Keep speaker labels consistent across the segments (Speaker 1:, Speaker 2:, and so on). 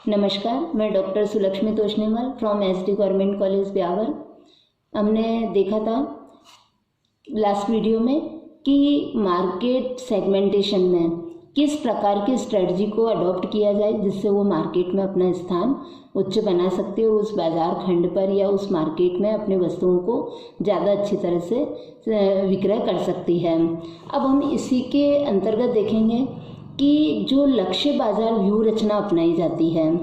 Speaker 1: नमस्कार, मैं doctor Sulakshmi Toshniwal from SD government college Beawar. हमने देखा था लास्ट वीडियो में कि मार्केट सेगमेंटेशन में किस प्रकार की स्ट्रेटजी को अडॉप्ट किया जाए जिससे वो मार्केट में अपना स्थान उच्च बना सकती है और उस बाजार खंड पर या उस मार्केट में अपनी वस्तुओं को ज़्यादा अच्छी तरह से विक्रय कर सकती है। अब हम इसी के अंतर्गत देखेंगे कि जो लक्ष्य बाजार व्यूह रचना अपनाई जाती है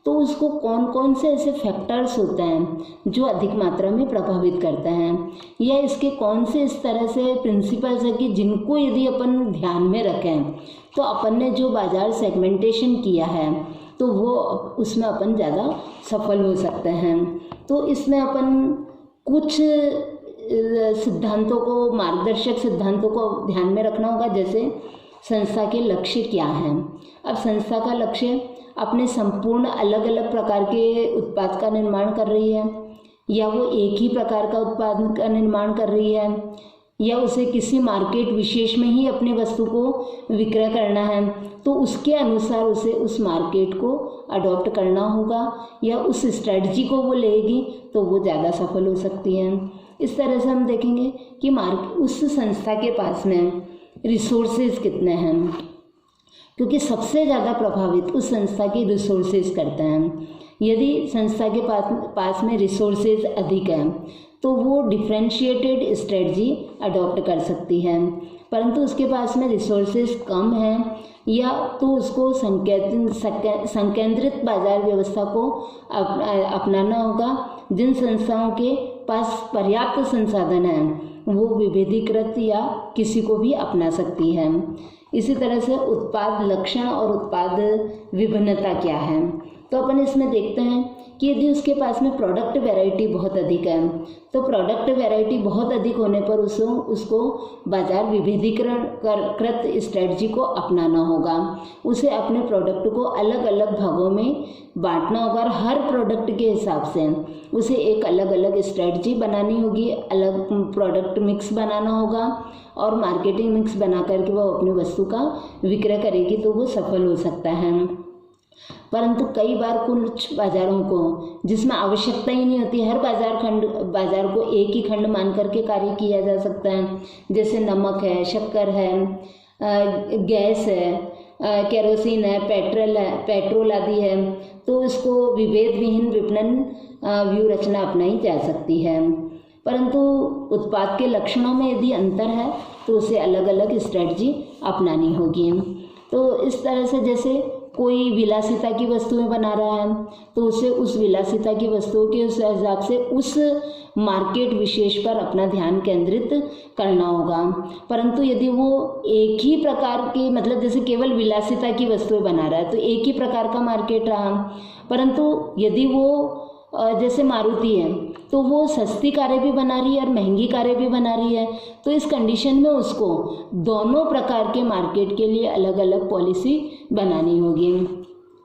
Speaker 1: तो उसको कौन कौन से ऐसे फैक्टर्स होते हैं जो अधिक मात्रा में प्रभावित करते हैं, या इसके कौन से इस तरह से प्रिंसिपल्स है कि जिनको यदि अपन ध्यान में रखें तो अपन ने जो बाजार सेगमेंटेशन किया है तो वो उसमें अपन ज़्यादा सफल हो सकते हैं। तो इसमें अपन कुछ सिद्धांतों को, मार्गदर्शक सिद्धांतों को ध्यान में रखना होगा। जैसे संस्था के लक्ष्य क्या हैं। अब संस्था का लक्ष्य अपने संपूर्ण अलग अलग प्रकार के उत्पाद का निर्माण कर रही है, या वो एक ही प्रकार का उत्पाद का निर्माण कर रही है, या उसे किसी मार्केट विशेष में ही अपनी वस्तु को विक्रय करना है, तो उसके अनुसार उसे उस मार्केट को अडॉप्ट करना होगा, या उस स्ट्रेटजी को वो लेगी तो वो ज़्यादा सफल हो सकती है। इस तरह से हम देखेंगे कि उस संस्था के पास में रिसोर्सेज कितने हैं, क्योंकि सबसे ज़्यादा प्रभावित उस संस्था की रिसोर्सेज करते हैं। यदि संस्था के पास में रिसोर्सेज अधिक हैं तो वो डिफरेंशिएटेड स्ट्रेटजी अडॉप्ट कर सकती है, परंतु उसके पास में रिसोर्सेज कम हैं या तो उसको संकेंद्रित बाजार व्यवस्था को अपनाना होगा। जिन संस्थाओं के पास पर्याप्त संसाधन हैं वो विभेदीकृत या किसी को भी अपना सकती है। इसी तरह से उत्पाद लक्षण और उत्पाद विभिन्नता क्या है, तो अपन इसमें देखते हैं कि यदि उसके पास में प्रोडक्ट वैरायटी बहुत अधिक है तो प्रोडक्ट वैरायटी बहुत अधिक होने पर उसको बाजार विभेदीकृत स्ट्रेटजी को अपनाना होगा। उसे अपने प्रोडक्ट को अलग अलग भागों में बांटना होगा और हर प्रोडक्ट के हिसाब से उसे एक अलग अलग स्ट्रेटजी बनानी होगी, अलग प्रोडक्ट मिक्स बनाना होगा और मार्केटिंग मिक्स बना करके वो अपनी वस्तु का विक्रय करेगी तो वो सफल हो सकता है। परंतु कई बार कुछ बाजारों को जिसमें आवश्यकता ही नहीं होती, हर बाजार को एक ही खंड मान करके कार्य किया जा सकता है। जैसे नमक है, शक्कर है, गैस है, केरोसिन है, पेट्रोल आदि है, तो इसको विभेद विहीन विपणन व्यूह रचना अपनाई जा सकती है। परंतु उत्पाद के लक्षणों में यदि अंतर है तो उसे अलग अलग स्ट्रेटजी अपनानी होगी। तो इस तरह से जैसे कोई विलासिता की वस्तुएं बना रहा है तो उसे उस विलासिता की वस्तुओं के उस हिसाब से उस मार्केट विशेष पर अपना ध्यान केंद्रित करना होगा। परंतु यदि वो एक ही प्रकार की, मतलब जैसे केवल विलासिता की वस्तुएं बना रहा है तो एक ही प्रकार का मार्केट रहा, परंतु यदि वो जैसे मारुति है तो वो सस्ती कारें भी बना रही है और महंगी कारें भी बना रही है, तो इस कंडीशन में उसको दोनों प्रकार के मार्केट के लिए अलग अलग पॉलिसी बनानी होगी।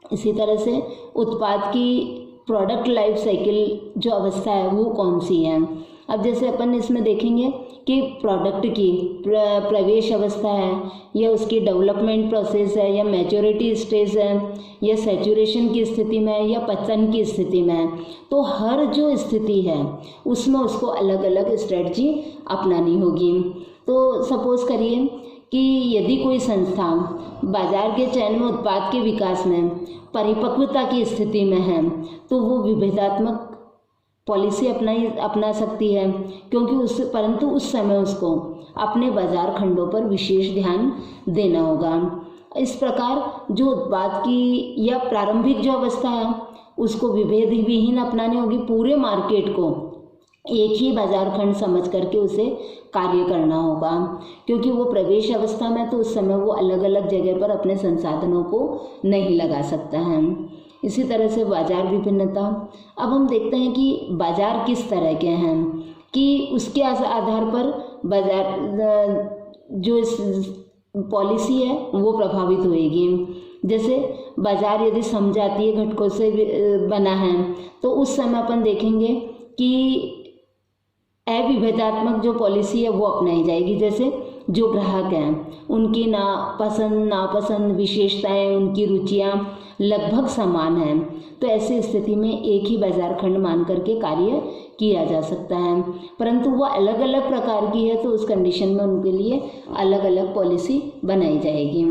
Speaker 1: इसी तरह से उत्पाद की प्रोडक्ट लाइफ साइकिल जो अवस्था है वो कौन सी है। अब जैसे अपन इसमें देखेंगे कि प्रोडक्ट की प्रवेश अवस्था है, या उसकी डेवलपमेंट प्रोसेस है, या मैच्योरिटी स्टेज है, या सैचुरेशन की स्थिति में है, या पतन की स्थिति में है, तो हर जो स्थिति है उसमें उसको अलग अलग स्ट्रेटजी अपनानी होगी। तो सपोज करिए कि यदि कोई संस्था बाजार के चयन में उत्पाद के विकास में परिपक्वता की स्थिति में है तो वो विभेदात्मक पॉलिसी अपना सकती है, क्योंकि परंतु उस समय उसको अपने बाजार खंडों पर विशेष ध्यान देना होगा। इस प्रकार जो उत्पाद की या प्रारंभिक जो अवस्था है उसको विभेद विहीन अपनानी होगी। पूरे मार्केट को एक ही बाजार खंड समझ करके उसे कार्य करना होगा, क्योंकि वो प्रवेश अवस्था में तो उस समय वो अलग अलग जगह पर अपने संसाधनों को नहीं लगा सकता है। इसी तरह से बाजार विभिन्नता। अब हम देखते हैं कि बाजार किस तरह के हैं कि उसके आधार पर बाजार जो पॉलिसी है वो प्रभावित होएगी। जैसे बाजार यदि समजातीय घटकों से बना है तो उस समय अपन देखेंगे कि अविभेदात्मक जो पॉलिसी है वो अपनाई जाएगी। जैसे जो ग्राहक हैं उनकी नापसंद विशेषताएं, उनकी रुचियां लगभग समान हैं, तो ऐसी स्थिति में एक ही बाजार खंड मान करके कार्य किया जा सकता है। परंतु वो अलग अलग प्रकार की है तो उस कंडीशन में उनके लिए अलग अलग पॉलिसी बनाई जाएगी।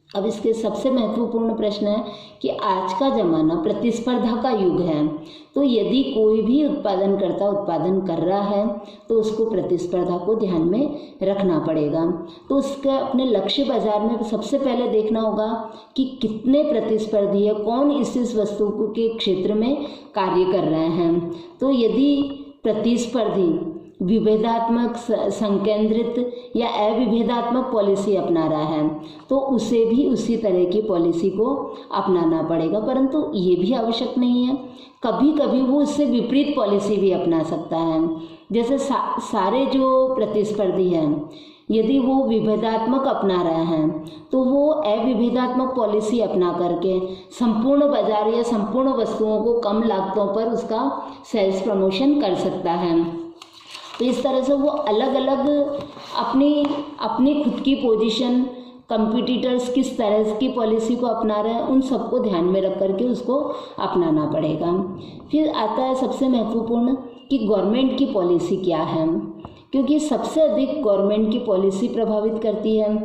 Speaker 1: अब इसके सबसे महत्वपूर्ण प्रश्न है कि आज का ज़माना प्रतिस्पर्धा का युग है, तो यदि कोई भी उत्पादनकर्ता उत्पादन कर रहा है तो उसको प्रतिस्पर्धा को ध्यान में रखना पड़ेगा। तो उसका अपने लक्ष्य बाजार में सबसे पहले देखना होगा कि कितने प्रतिस्पर्धी है, कौन इस वस्तु के क्षेत्र में कार्य कर रहे हैं। तो यदि प्रतिस्पर्धी विभेदात्मक, संकेंद्रित या अविभेदात्मक पॉलिसी अपना रहा है तो उसे भी उसी तरह की पॉलिसी को अपनाना पड़ेगा। परंतु ये भी आवश्यक नहीं है, कभी कभी वो उससे विपरीत पॉलिसी भी अपना सकता है। जैसे सारे जो प्रतिस्पर्धी हैं यदि वो विभेदात्मक अपना रहे हैं तो वो अविभेदात्मक पॉलिसी अपना करके संपूर्ण बाजार या संपूर्ण वस्तुओं को कम लागतों पर उसका सेल्स प्रमोशन कर सकता है। तो इस तरह से वो अलग अलग अपनी खुद की पोजीशन, कंपटीटर्स किस तरह की पॉलिसी को अपना रहे हैं, उन सबको ध्यान में रख करके उसको अपनाना पड़ेगा। फिर आता है सबसे महत्वपूर्ण कि गवर्नमेंट की पॉलिसी क्या है, क्योंकि सबसे अधिक गवर्नमेंट की पॉलिसी प्रभावित करती है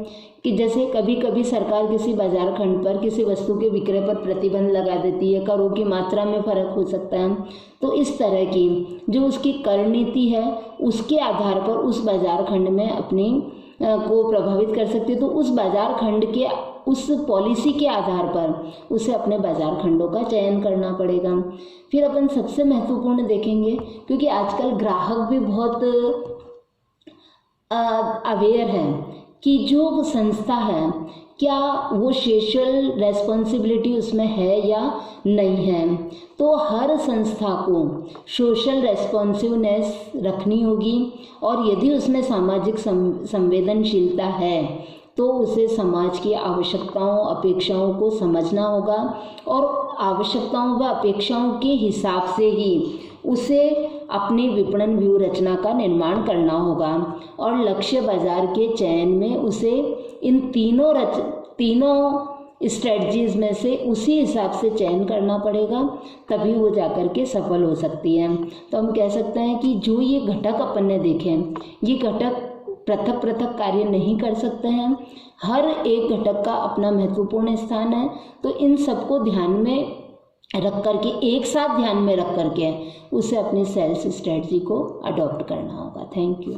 Speaker 1: कि जैसे कभी कभी सरकार किसी बाजार खंड पर किसी वस्तु के विक्रय पर प्रतिबंध लगा देती है, करों की मात्रा में फर्क हो सकता है। तो इस तरह की जो उसकी कर नीति है उसके आधार पर उस बाजार खंड में अपनी को प्रभावित कर सकती है। तो उस बाजार खंड के उस पॉलिसी के आधार पर उसे अपने बाजार खंडों का चयन करना पड़ेगा। फिर अपन सबसे महत्वपूर्ण देखेंगे, क्योंकि आजकल ग्राहक भी बहुत अवेयर है कि जो संस्था है क्या वो सोशल रेस्पॉन्सिबिलिटी उसमें है या नहीं है। तो हर संस्था को सोशल रेस्पॉन्सिवनेस रखनी होगी और यदि उसमें सामाजिक संवेदनशीलता है तो उसे समाज की आवश्यकताओं अपेक्षाओं को समझना होगा और आवश्यकताओं व अपेक्षाओं के हिसाब से ही उसे अपनी विपणन व्यूह रचना का निर्माण करना होगा और लक्ष्य बाजार के चयन में उसे इन तीनों स्ट्रेटजीज में से उसी हिसाब से चयन करना पड़ेगा, तभी वो जाकर के सफल हो सकती है। तो हम कह सकते हैं कि जो ये घटक अपन ने देखे ये घटक पृथक पृथक कार्य नहीं कर सकते हैं, हर एक घटक का अपना महत्वपूर्ण स्थान है। तो इन सबको ध्यान में रख करके, एक साथ ध्यान में रख करके उसे अपनी सेल्स स्ट्रेटजी को अडॉप्ट करना होगा। Thank you.